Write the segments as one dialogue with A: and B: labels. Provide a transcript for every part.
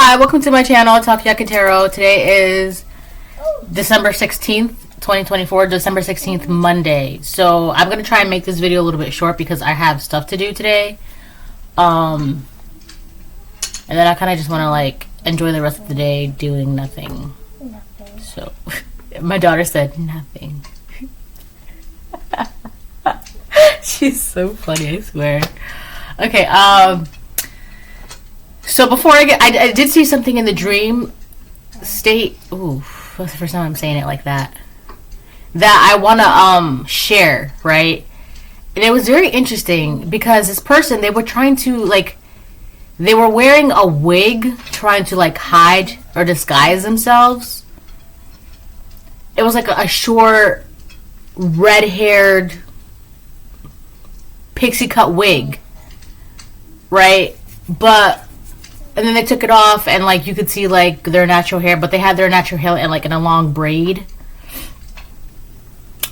A: Hi, welcome to my channel, Talk Yakatero. Today is December 16th, 2024, December 16th, Monday. So I'm going to try and make this video a little bit short because I have stuff to do today. And then I kind of just want to like enjoy the rest of the day doing nothing. So my daughter said nothing. She's so funny, I swear. Okay, so before I did see something in the dream state. Ooh, that's the first time I'm saying it like that. That I want to share, right? And it was very interesting because this person, they were trying to like, they were wearing a wig, trying to like hide or disguise themselves. It was like a short, red-haired, pixie cut wig, right? And then they took it off, and like you could see like their natural hair, but they had their natural hair in like in a long braid.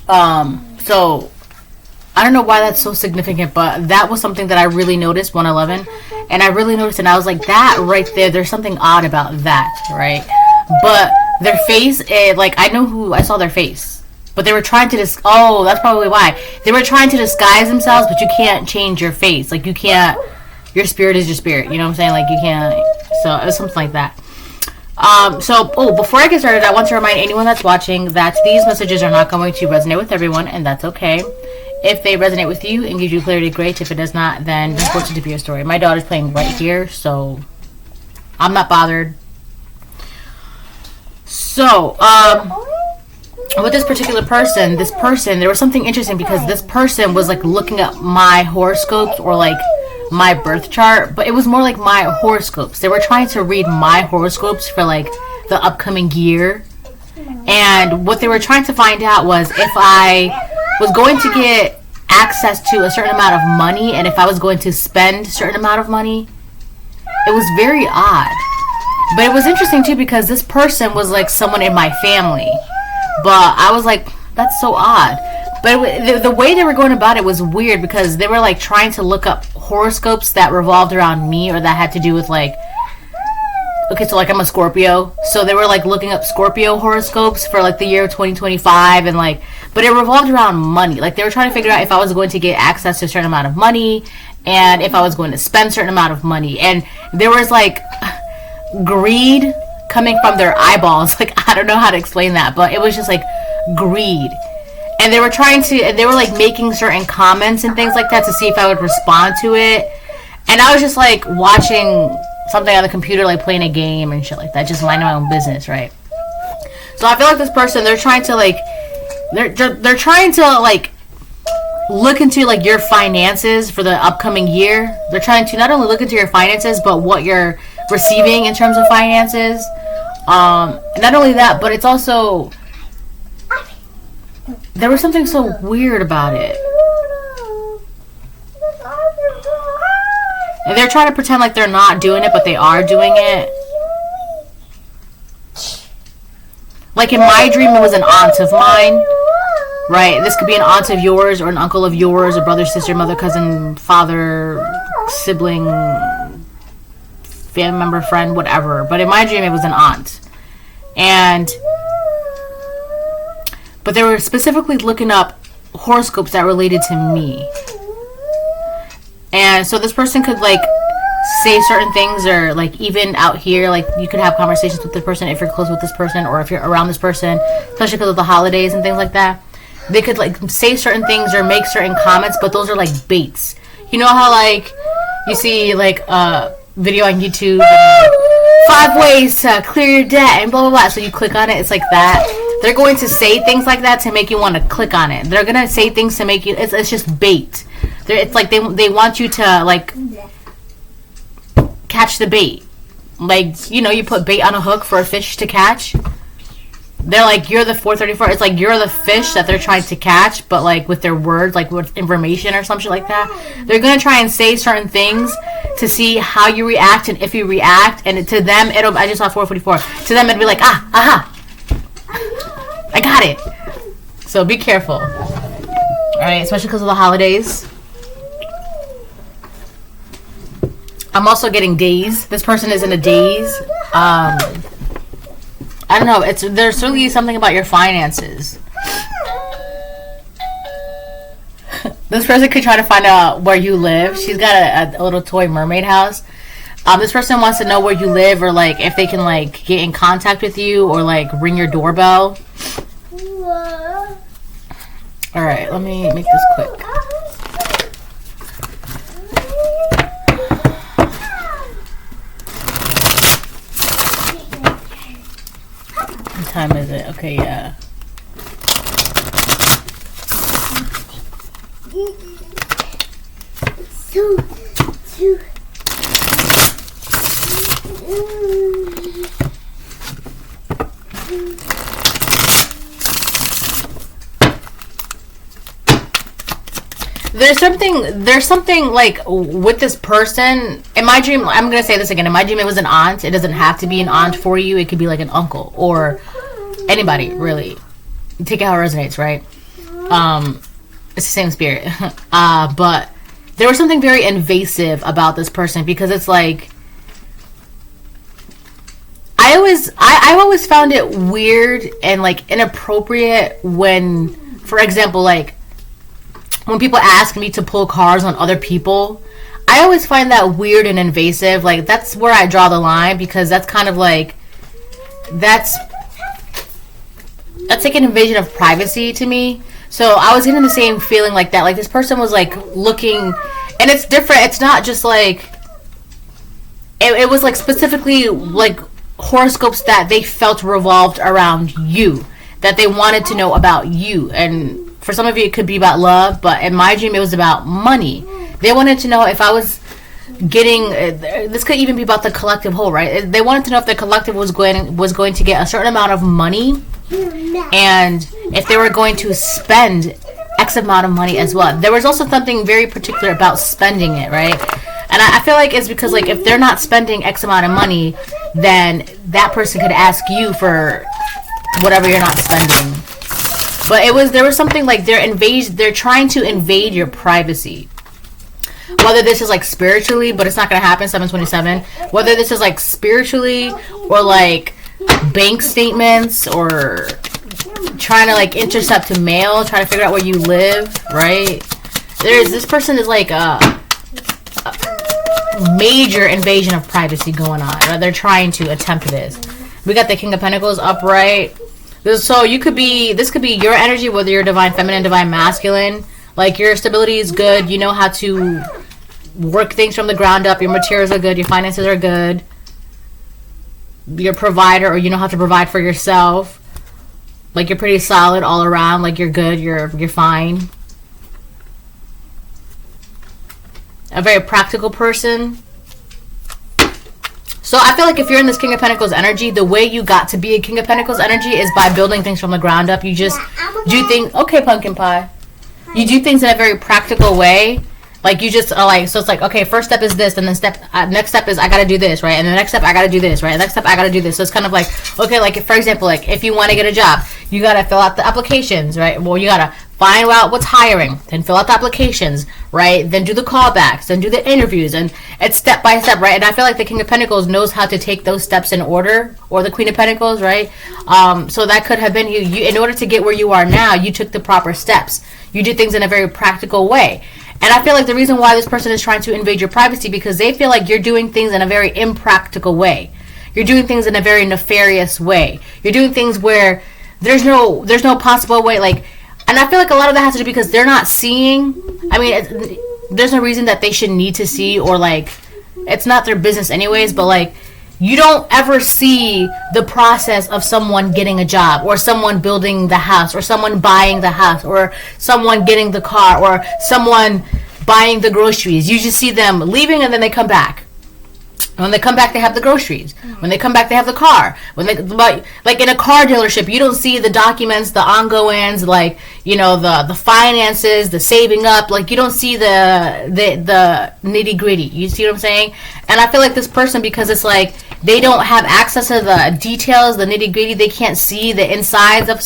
A: So I don't know why that's so significant, but that was something that I really noticed, 111, and I really noticed, and I was like, that right there, there's something odd about that, right? But their face, like I saw their face, but they were trying to oh, that's probably why they were trying to disguise themselves, but you can't change your face, like you can't. Your spirit is your spirit, you know what I'm saying? Like, you can't, so it was something like that. Before I get started, I want to remind anyone that's watching that these messages are not going to resonate with everyone, and that's okay. If they resonate with you and give you clarity, great. If it does not, then just watch it to be your story. My daughter's playing right here, so I'm not bothered. So, with this particular person, there was something interesting because this person was like looking at my horoscopes or like my birth chart, but it was more like my horoscopes. They were trying to read my horoscopes for like the upcoming year, and what they were trying to find out was if I was going to get access to a certain amount of money and if I was going to spend a certain amount of money. It was very odd, but it was interesting too because this person was like someone in my family, but I was like, that's so odd. But the way they were going about it was weird because they were like trying to look up horoscopes that revolved around me or that had to do with like, okay, so like I'm a Scorpio, so they were like looking up Scorpio horoscopes for like the year 2025 and like, but it revolved around money. Like they were trying to figure out if I was going to get access to a certain amount of money and if I was going to spend a certain amount of money, and there was like greed coming from their eyeballs. Like I don't know how to explain that, but it was just like greed. And they were like making certain comments and things like that to see if I would respond to it. And I was just like watching something on the computer, like playing a game and shit like that, just minding my own business, right? So I feel like this person, they're trying to like, they're trying to like look into like your finances for the upcoming year. They're trying to not only look into your finances, but what you're receiving in terms of finances. Not only that, but it's also, there was something so weird about it. And they're trying to pretend like they're not doing it, but they are doing it. Like in my dream, it was an aunt of mine, right? This could be an aunt of yours, or an uncle of yours, a brother, sister, mother, cousin, father, sibling, family member, friend, whatever. But in my dream, it was an aunt. But they were specifically looking up horoscopes that related to me. And so this person could like say certain things, or like even out here, like you could have conversations with this person if you're close with this person or if you're around this person, especially because of the holidays and things like that. They could like say certain things or make certain comments, but those are like baits. You know how like you see like a video on YouTube and, like, 5 ways to clear your debt and blah blah blah, so you click on it, it's like that. They're going to say things like that to make you want to click on it. They're going to say things to make you, it's just bait. It's like they want you to like catch the bait. Like, you know, you put bait on a hook for a fish to catch. They're like, you're the 434. It's like you're the fish that they're trying to catch, but like with their words, like with information or some shit like that. They're going to try and say certain things to see how you react and if you react. And to them, I just saw 444. To them, it'd be like, aha. I got it. So be careful. Alright, especially because of the holidays. I'm also getting daze. This person is in a daze. I don't know. There's certainly something about your finances. This person could try to find out where you live. She's got a little toy mermaid house. This person wants to know where you live, or like if they can like get in contact with you, or like ring your doorbell. All right, let me make this quick. What time is it? Okay, yeah. There's something like with this person. In my dream, I'm gonna say this again. In my dream, it was an aunt. It doesn't have to be an aunt for you. It could be like an uncle or anybody, really. Take it how it resonates, right? It's the same spirit. But there was something very invasive about this person, because it's like I've always found it weird and like inappropriate when, for example, like when people ask me to pull cards on other people. I always find that weird and invasive. Like, that's where I draw the line, because that's kind of like that's like an invasion of privacy to me. So I was getting the same feeling like that. Like, this person was like looking, and it's different. It's not just like it was like specifically like horoscopes that they felt revolved around you, that they wanted to know about you. And for some of you, it could be about love, but in my dream, it was about money. They wanted to know if I was getting. This could even be about the collective whole, right? They wanted to know if the collective was going to get a certain amount of money, and if they were going to spend X amount of money as well. There was also something very particular about spending it, right? And I feel like it's because, like, if they're not spending X amount of money, then that person could ask you for whatever you're not spending. But there was something like they're trying to invade your privacy. Whether this is like spiritually, but it's not going to happen, 727. Whether this is like spiritually, or like bank statements, or trying to like intercept a mail, trying to figure out where you live, right? This person is like a major invasion of privacy going on. Right? They're trying to attempt this. We got the King of Pentacles upright. So this could be your energy, whether you're divine feminine, divine masculine. Like, your stability is good. You know how to work things from the ground up. Your materials are good. Your finances are good. You're a provider, or you know how to provide for yourself. Like, you're pretty solid all around. Like, you're good. You're fine. A very practical person. So I feel like if you're in this King of Pentacles energy, the way you got to be a King of Pentacles energy is by building things from the ground up. You just do things. Okay, pumpkin pie. You do things in a very practical way. Like, you just are like, so it's like, okay, first step is this, and then next step is I gotta do this, right? And the next step I gotta do this, right? And the next step I gotta do this. So it's kind of like, okay, like, for example, like, if you want to get a job, you gotta fill out the applications, right? Well, you gotta find out what's hiring, then fill out the applications, right? Then do the callbacks, then do the interviews, and it's step by step, right? And I feel like the King of Pentacles knows how to take those steps in order, or the Queen of Pentacles, right? So that could have been you. In order to get where you are now, you took the proper steps. You did things in a very practical way. And I feel like the reason why this person is trying to invade your privacy, because they feel like you're doing things in a very impractical way. You're doing things in a very nefarious way. You're doing things where there's no possible way, like. And I feel like a lot of that has to do because they're not seeing. I mean, there's no reason that they should need to see, or like, it's not their business anyways, but like, you don't ever see the process of someone getting a job, or someone building the house, or someone buying the house, or someone getting the car, or someone buying the groceries. You just see them leaving, and then they come back. When they come back, they have the groceries. When they come back, they have the car. Like in a car dealership, you don't see the documents, the ongoings, like, you know, the finances, the saving up. Like, you don't see the nitty gritty. You see what I'm saying? And I feel like this person, because it's like they don't have access to the details, the nitty gritty. They can't see the insides of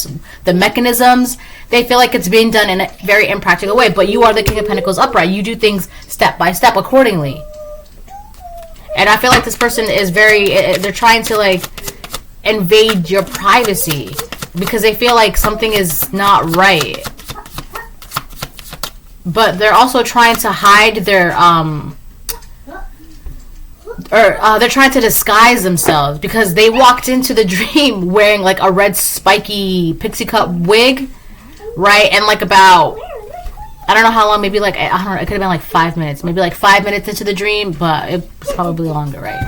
A: the mechanisms. They feel like it's being done in a very impractical way. But you are the King of Pentacles upright. You do things step by step accordingly. And I feel like this person is they're trying to like invade your privacy because they feel like something is not right. But they're also trying to hide their they're trying to disguise themselves because they walked into the dream wearing like a red spiky pixie cut wig, right? And like about, I don't know how long, maybe like, I don't know, it could have been like 5 minutes, maybe like 5 minutes into the dream, but it was probably longer, right?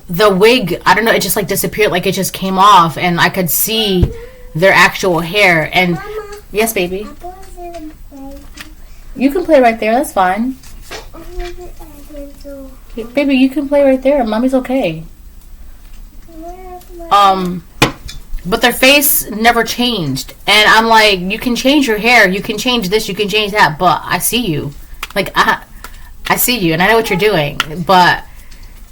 A: The wig, I don't know, it just like disappeared, like it just came off, and I could see their actual hair. And yes, baby, you can play right there, that's fine. Baby, you can play right there. Mommy's okay. But their face never changed. And I'm like, you can change your hair. You can change this. You can change that. But I see you. Like, I see you. And I know what you're doing. But,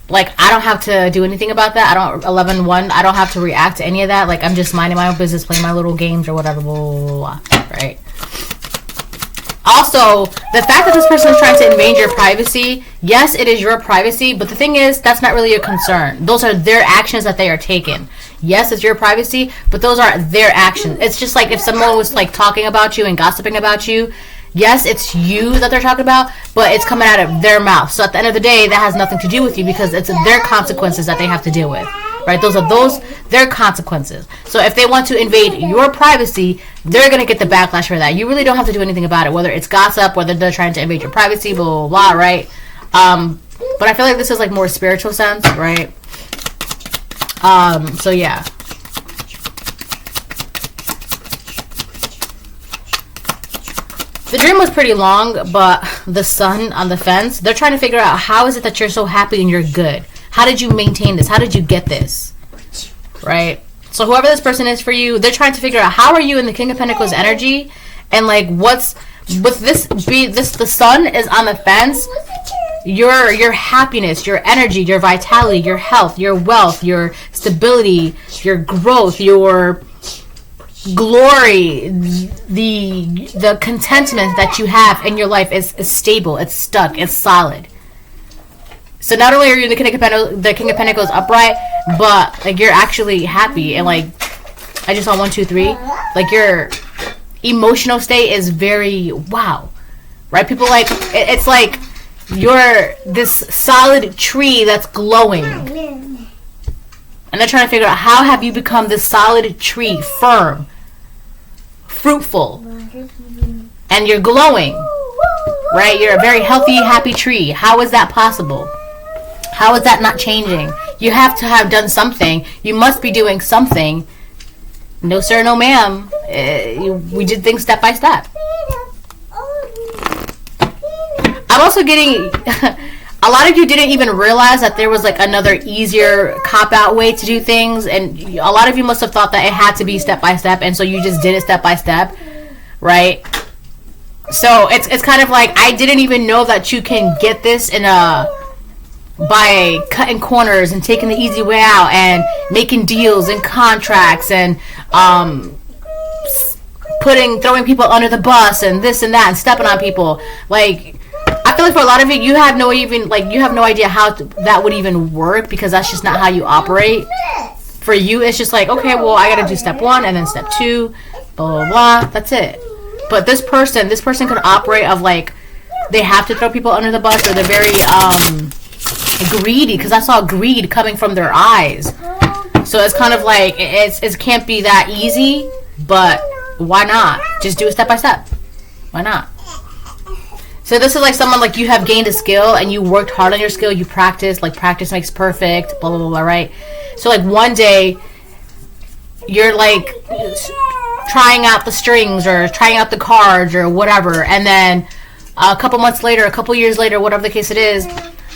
A: like, I don't have to do anything about that. 11-1. I don't have to react to any of that. Like, I'm just minding my own business, playing my little games or whatever. Blah, blah, blah, blah, right? Also, the fact that this person is trying to invade your privacy, yes, it is your privacy, but the thing is, that's not really a concern. Those are their actions that they are taking. Yes, it's your privacy, but those are their actions. It's just like if someone was like talking about you and gossiping about you, yes, it's you that they're talking about, but it's coming out of their mouth. So at the end of the day, that has nothing to do with you because it's their consequences that they have to deal with. Right? Those are their consequences. So if they want to invade your privacy, they're going to get the backlash for that. You really don't have to do anything about it, whether it's gossip, whether they're trying to invade your privacy, blah, blah, blah, right? But I feel like this is like more spiritual sense, right? So yeah. The dream was pretty long, but the sun on the fence, they're trying to figure out how is it that you're so happy and you're good? How did you maintain this? How did you get this? Right? So whoever this person is for you, they're trying to figure out how are you in the King of Pentacles energy, and like what's with the sun is on the fence. Your happiness, your energy, your vitality, your health, your wealth, your stability, your growth, your glory, the contentment that you have in your life is stable, it's stuck, it's solid. So not only are you the King of Pentacles upright, but like you're actually happy, and like I just saw 1, 2, 3. Like your emotional state is very wow, right? People like it's like you're this solid tree that's glowing, and they're trying to figure out how have you become this solid tree, firm, fruitful, and you're glowing, right? You're a very healthy, happy tree. How is that possible? How is that not changing? You have to have done something. You must be doing something. No sir, no ma'am. We did things step by step. I'm also getting a lot of you didn't even realize that there was like another easier cop-out way to do things, and a lot of you must have thought that it had to be step by step, and so you just did it step by step, right? So it's kind of like I didn't even know that you can get this by cutting corners and taking the easy way out and making deals and contracts and throwing people under the bus and this and that and stepping on people. Like I feel like for a lot of it, you have no idea how that would even work because that's just not how you operate. For you, it's just like, okay, well, I gotta do step 1 and then step 2, blah blah blah. That's it. But this person could operate of like they have to throw people under the bus, or they're very greedy, because I saw greed coming from their eyes. So it's kind of like it can't be that easy, but why not just do it step by step? Why not? So this is like someone like you have gained a skill and you worked hard on your skill, you practice, like practice makes perfect, blah blah blah, blah, right? So like one day you're like trying out the strings or trying out the cards or whatever, and then a couple months later, a couple years later, whatever the case it is,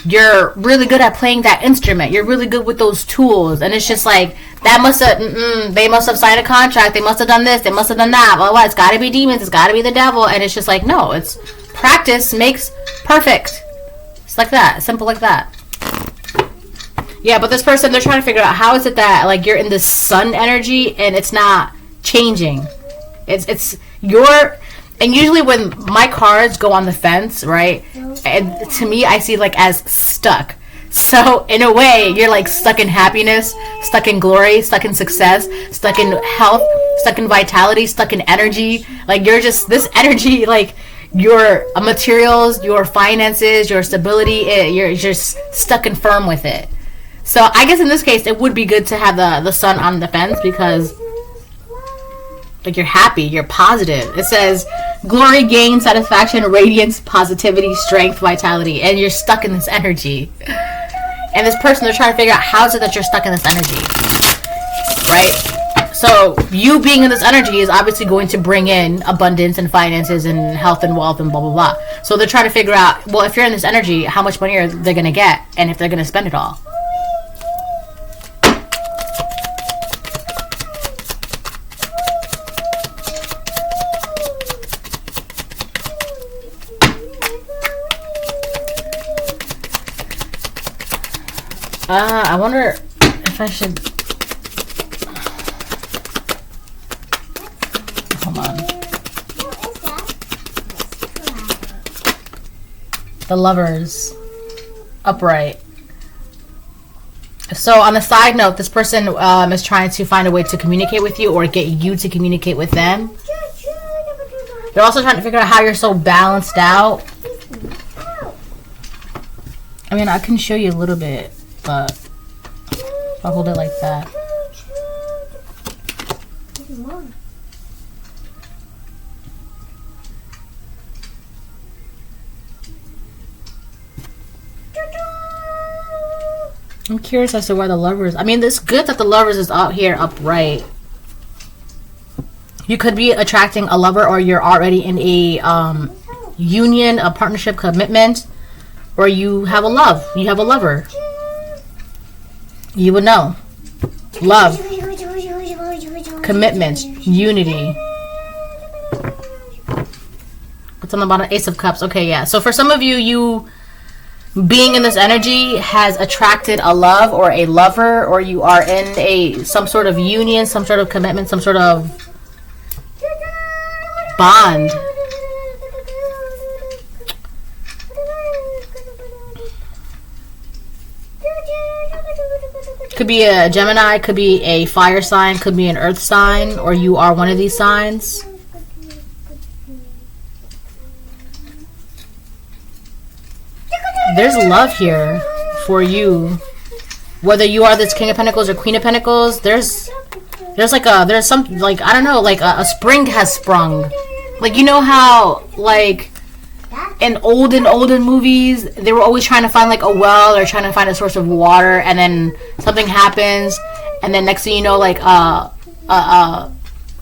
A: you're really good at playing that instrument. You're really good with those tools. And it's just like, that must have, they must have signed a contract. They must have done this. They must have done that. Blah, blah, blah. It's got to be demons. It's got to be the devil. And it's just like, no, it's practice makes perfect. It's like that. Simple like that. Yeah, but this person, they're trying to figure out how is it that, like, you're in this sun energy and it's not changing. It's your... And usually when my cards go on the fence, right, and to me I see like as stuck. So in a way, you're like stuck in happiness, stuck in glory, stuck in success, stuck in health, stuck in vitality, stuck in energy. Like you're just this energy, like your materials, your finances, your stability, you're just stuck and firm with it. So I guess in this case, it would be good to have the sun on the fence because like you're happy, you're positive. It says glory, gain, satisfaction, radiance, positivity, strength, vitality, and you're stuck in this energy. And this person, they're trying to figure out how is it that you're stuck in this energy, right? So you being in this energy is obviously going to bring in abundance and finances and health and wealth and blah, blah, blah. So they're trying to figure out, well, if you're in this energy, how much money are they going to get and if they're going to spend it all. I wonder if I should... Hold on. The Lovers. Upright. So on the side note, this person is trying to find a way to communicate with you or get you to communicate with them. They're also trying to figure out how you're so balanced out. I mean, I can show you a little bit. But I'll hold it like that. I'm curious as to why the Lovers... I mean, it's good that the Lovers is out here upright. You could be attracting a lover or you're already in a union, a partnership, commitment, or you have a love. You have a lover. You would know. Love. Commitment. Unity. What's on the bottom? Ace of Cups. Okay, yeah. So for some of you, you being in this energy has attracted a love or a lover, or you are in some sort of union, some sort of commitment, some sort of bond. Could be a Gemini, could be a fire sign, could be an earth sign, or you are one of these signs. There's love here for you. Whether you are this King of Pentacles or Queen of Pentacles, there's some, like, I don't know, like a spring has sprung. Like, you know how, like, in olden movies, they were always trying to find like a well or trying to find a source of water, and then something happens, and then next thing you know, like a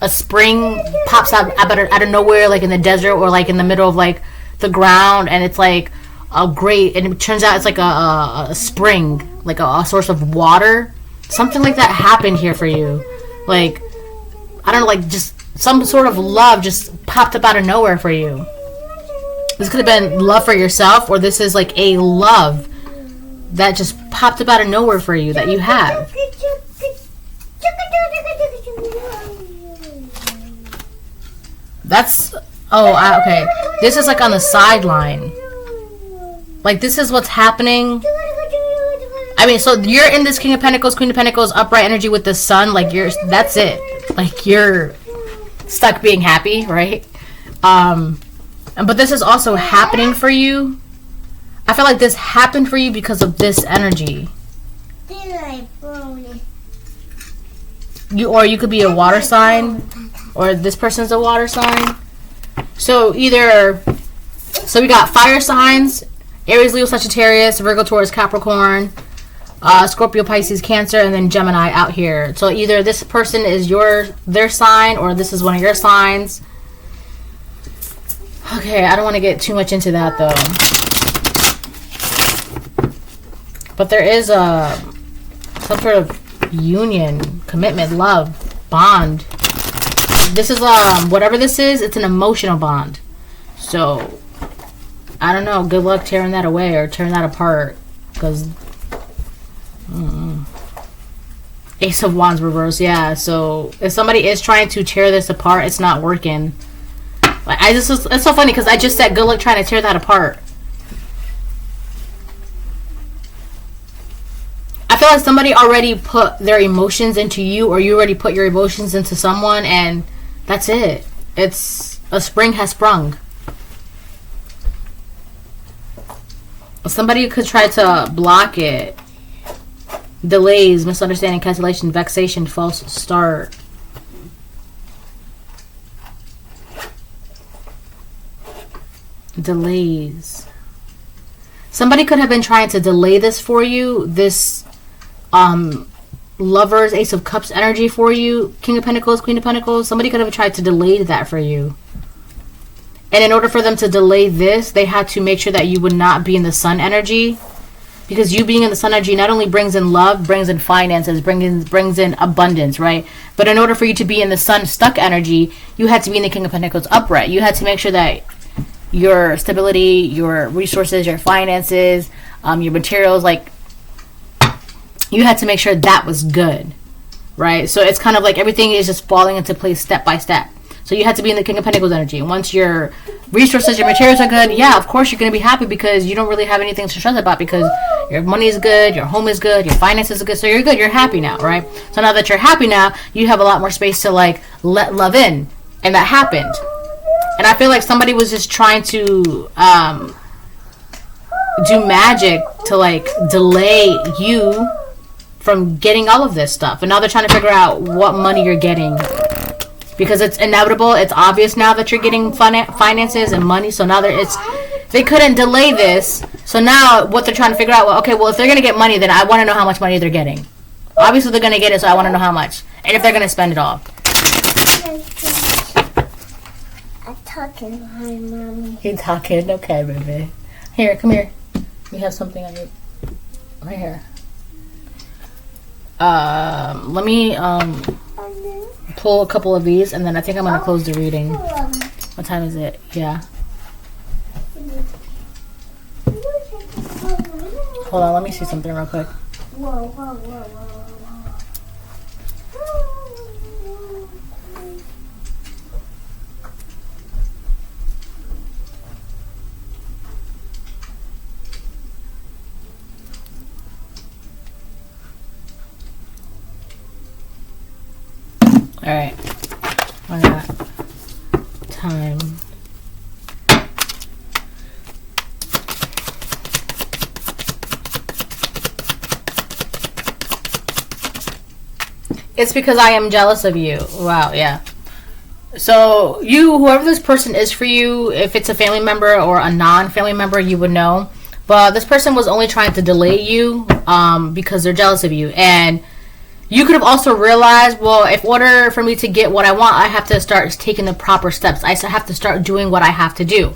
A: spring pops out of nowhere, like in the desert or like in the middle of like the ground, and it's like and it turns out it's like a spring, like a source of water. Something like that happened here for you. Like, I don't know, like just some sort of love just popped up out of nowhere for you. This could have been love for yourself, or this is like a love that just popped up out of nowhere for you that you have. That's... Oh, okay. This is like on the sideline. Like, this is what's happening. I mean, so you're in this King of Pentacles, Queen of Pentacles, upright energy with the sun. Like, that's it. Like, you're stuck being happy, right? But this is also happening for you. I feel like this happened for you because of this energy. You could be a water sign, or this person's a water sign. So we got fire signs: Aries, Leo, Sagittarius, Virgo, Taurus, Capricorn, Scorpio, Pisces, Cancer, and then Gemini out here. So either this person is their sign, or this is one of your signs. Okay, I don't want to get too much into that though. But there is some sort of union, commitment, love, bond. This is whatever this is, it's an emotional bond. So I don't know, good luck tearing that away or tearing that apart, because Ace of Wands reverse. Yeah, so if somebody is trying to tear this apart, it's not working. Like, it's so funny because I just said good luck trying to tear that apart. feel like somebody already put their emotions into you, or you already put your emotions into someone, and that's it. It's a spring has sprung. Somebody could try to block it. Delays, misunderstanding, cancellation, vexation, false start. Delays. Somebody could have been trying to delay this for you. This Lovers, Ace of Cups energy for you. King of Pentacles, Queen of Pentacles. Somebody could have tried to delay that for you. And in order for them to delay this, they had to make sure that you would not be in the Sun energy. Because you being in the Sun energy not only brings in love, brings in finances, brings in abundance, right? But in order for you to be in the Sun stuck energy, you had to be in the King of Pentacles upright. You had to make sure that your stability, your resources, your finances, your materials, like, you had to make sure that was good, right? So it's kind of like everything is just falling into place step by step. So you had to be in the King of Pentacles energy. Once your resources, your materials are good, yeah, of course you're going to be happy because you don't really have anything to stress about because your money is good, your home is good, your finances are good, so you're good, you're happy now, right? So now that you're happy now, you have a lot more space to, like, let love in. And that happened. And I feel like somebody was just trying to do magic to, like, delay you from getting all of this stuff. And now they're trying to figure out what money you're getting. Because it's inevitable. It's obvious now that you're getting finances and money. So now they couldn't delay this. So now what they're trying to figure out, well, okay, well, if they're going to get money, then I want to know how much money they're getting. Obviously, they're going to get it, so I want to know how much. And if they're going to spend it all.
B: I'm talking. Hi, Mommy.
A: You're talking? Okay, baby. Here, come here. We have something on you. Right here. Let me, pull a couple of these, and then I think I'm going to close the reading. What time is it? Yeah. Hold on, let me see something real quick.
B: Whoa, whoa, whoa, whoa.
A: Alright. I got time. It's because I am jealous of you. Wow, yeah. So, whoever this person is for you, if it's a family member or a non-family member, you would know. But this person was only trying to delay you because they're jealous of you. And you could have also realized, well, in order for me to get what I want, I have to start taking the proper steps. I have to start doing what I have to do.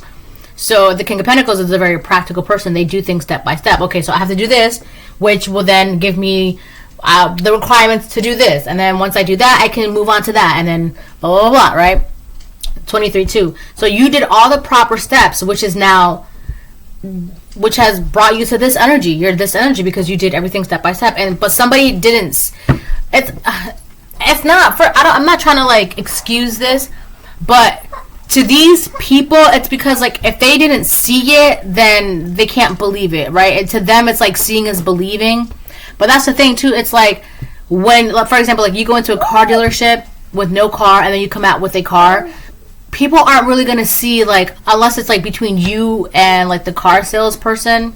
A: So the King of Pentacles is a very practical person. They do things step by step. Okay, so I have to do this, which will then give me the requirements to do this. And then once I do that, I can move on to that. And then blah, blah, blah, blah, right? 23-2. So you did all the proper steps, which has brought you to this energy. You're this energy because you did everything step by step. But somebody didn't. It's not for. I'm not trying to, like, excuse this, but to these people, it's because, like, if they didn't see it, then they can't believe it, right? And to them, it's like seeing is believing. But that's the thing too. It's like when, for example, like you go into a car dealership with no car, and then you come out with a car. People aren't really gonna see, like, unless it's like between you and, like, the car salesperson.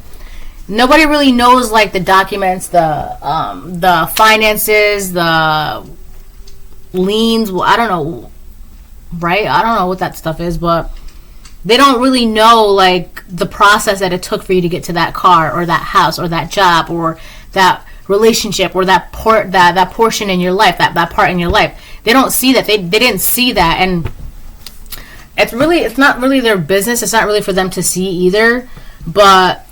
A: Nobody really knows, like, the documents, the finances, the liens. Well, I don't know, right? I don't know what that stuff is, but they don't really know, like, the process that it took for you to get to that car or that house or that job or that relationship or that portion in your life, that part in your life. They don't see that. They didn't see that, and it's not really their business. It's not really for them to see either, but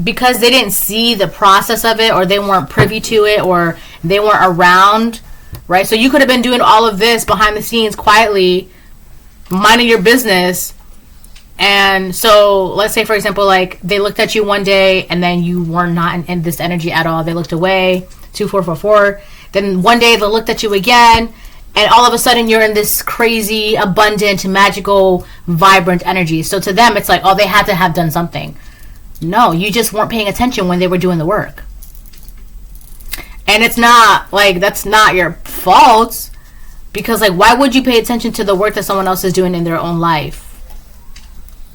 A: because they didn't see the process of it, or they weren't privy to it, or they weren't around, right? So you could have been doing all of this behind the scenes quietly, minding your business. And so let's say, for example, like, they looked at you one day and then you were not in this energy at all. They looked away, 2444. Then one day they looked at you again, and all of a sudden you're in this crazy, abundant, magical, vibrant energy. So to them, it's like, oh, they had to have done something. No, you just weren't paying attention when they were doing the work. And it's not, like, that's not your fault. Because, like, why would you pay attention to the work that someone else is doing in their own life?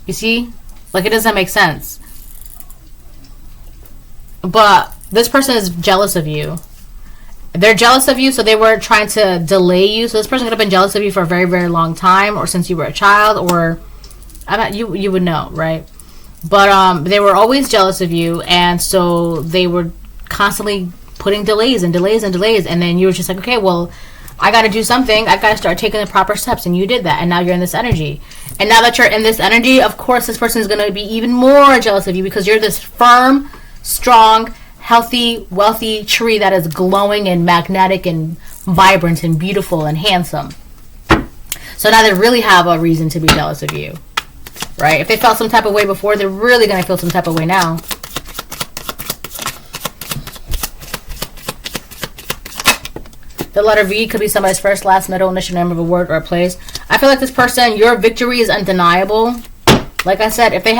A: You see? Like, it doesn't make sense. But this person is jealous of you. They're jealous of you, so they were trying to delay you. So this person could have been jealous of you for a very, very long time, or since you were a child, or you would know, right? But they were always jealous of you, and so they were constantly putting delays and delays and delays, and then you were just like, okay, well, I got to do something. I got to start taking the proper steps, and you did that, and now you're in this energy. And now that you're in this energy, of course, this person is going to be even more jealous of you because you're this firm, strong, healthy, wealthy tree that is glowing and magnetic and vibrant and beautiful and handsome. So now they really have a reason to be jealous of you, right? If they felt some type of way before, they're really going to feel some type of way now. The letter V could be somebody's first, last, middle, initial name of a word or a place. I feel like this person, your victory is undeniable. Like I said, if they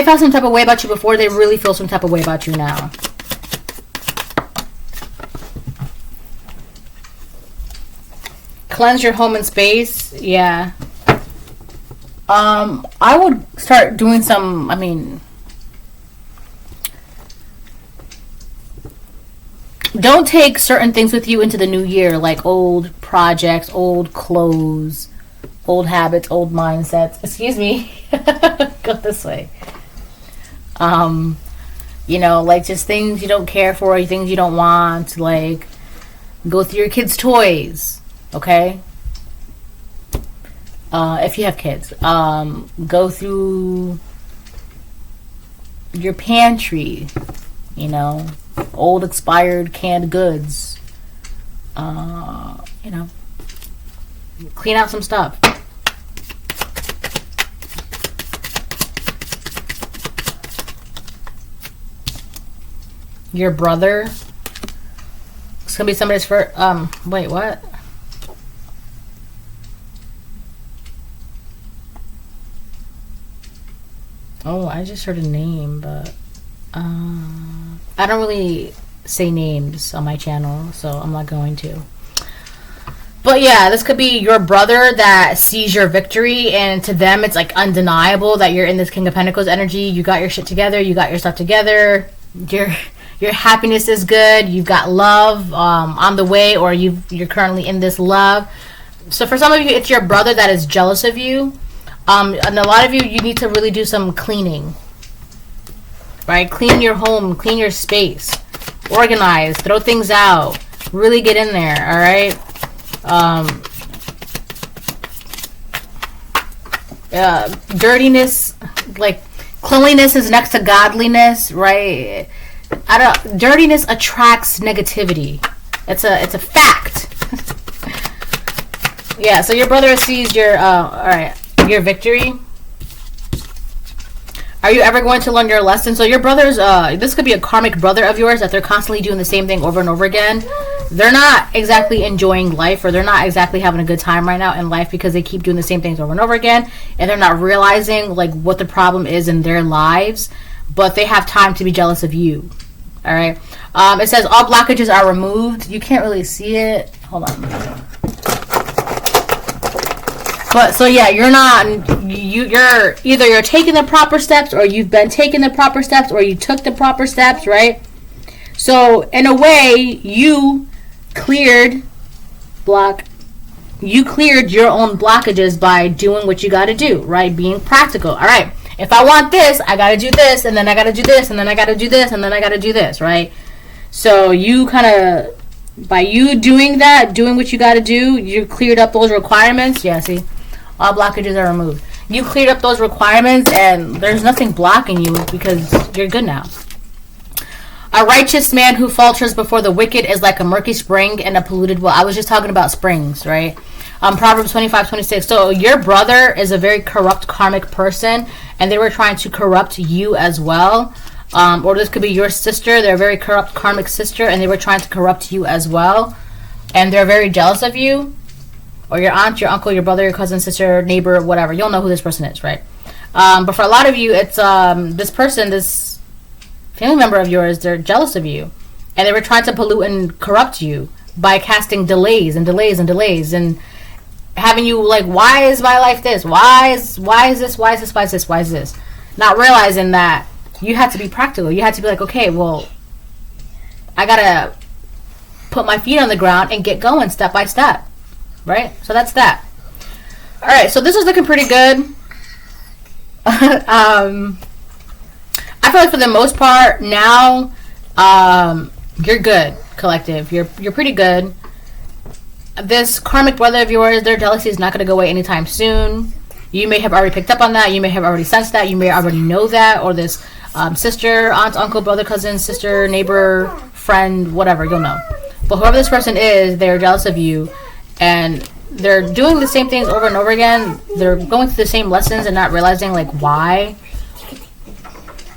A: felt some type of way about you before, they really feel some type of way about you now. Cleanse your home and space. Yeah. I would start doing some, don't take certain things with you into the new year, like old projects, old clothes, old habits, old mindsets. Excuse me. Go this way. Like just things you don't care for, things you don't want, like go through your kids' toys, okay? If you have kids, go through your pantry, old expired canned goods, clean out some stuff. Your brother, it's gonna be somebody's first, wait, what? Oh, I just heard a name, but I don't really say names on my channel, so I'm not going to. But yeah, this could be your brother that sees your victory, and to them it's like undeniable that you're in this King of Pentacles energy. You got your shit together, you got your stuff together, your happiness is good, you've got love on the way, or you're currently in this love. So for some of you, it's your brother that is jealous of you. And a lot of you need to really do some cleaning, right? Clean your home, clean your space, organize, throw things out, really get in there, all right? Dirtiness, like cleanliness is next to godliness, right? Dirtiness attracts negativity. It's a fact. Yeah, so your brother sees your, all right, your victory. Are you ever going to learn your lesson? So your brother's, this could be a karmic brother of yours that they're constantly doing the same thing over and over again. They're not exactly enjoying life, or they're not exactly having a good time right now in life because they keep doing the same things over and over again, and they're not realizing like what the problem is in their lives, but they have time to be jealous of you. All right. It says all blockages are removed. You can't really see it. Hold on. But so yeah, you're either taking the proper steps, or you've been taking the proper steps, or you took the proper steps, right? So in a way, you cleared your own blockages by doing what you got to do, right? Being practical. All right, if I want this, I got to do this, and then I got to do this, and then I got to do this, and then I got to do this, right? So you kind of, by you doing that, doing what you got to do, you cleared up those requirements. Yeah, see? All blockages are removed. You cleared up those requirements, and there's nothing blocking you because you're good now. A righteous man who falters before the wicked is like a murky spring and a polluted well. I was just talking about springs, right? Proverbs 25:26. So your brother is a very corrupt karmic person, and they were trying to corrupt you as well. Or this could be your sister. They're a very corrupt karmic sister, and they were trying to corrupt you as well. And they're very jealous of you. Or your aunt, your uncle, your brother, your cousin, sister, neighbor, whatever. You'll know who this person is, right? But for a lot of you, it's this person, this family member of yours, they're jealous of you. and they were trying to pollute and corrupt you by casting delays and delays and delays and having you like, why is my life this? Why is this? Not realizing that you had to be practical. You had to be like, okay, well, I gotta put my feet on the ground and get going step by step, right? So that's that. All right, so this is looking pretty good. I feel like for the most part now, you're good, collective. You're pretty good. This karmic brother of yours, their jealousy is not going to go away anytime soon. You may have already picked up on that. You may have already sensed that. You may already know that. Or this sister, aunt, uncle, brother, cousin, sister, neighbor, friend, whatever, you'll know. But whoever this person is, they're jealous of you. And they're doing the same things over and over again. They're going through the same lessons and not realizing, like, why.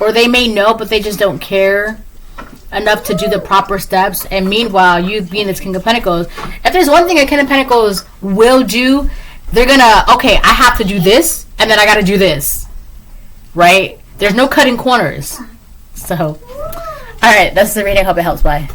A: Or they may know, but they just don't care enough to do the proper steps. And meanwhile, you being this King of Pentacles, if there's one thing a King of Pentacles will do, they're gonna, okay, I have to do this, and then I gotta do this, right? There's no cutting corners. So, alright, that's the reading. Hope it helps. Bye.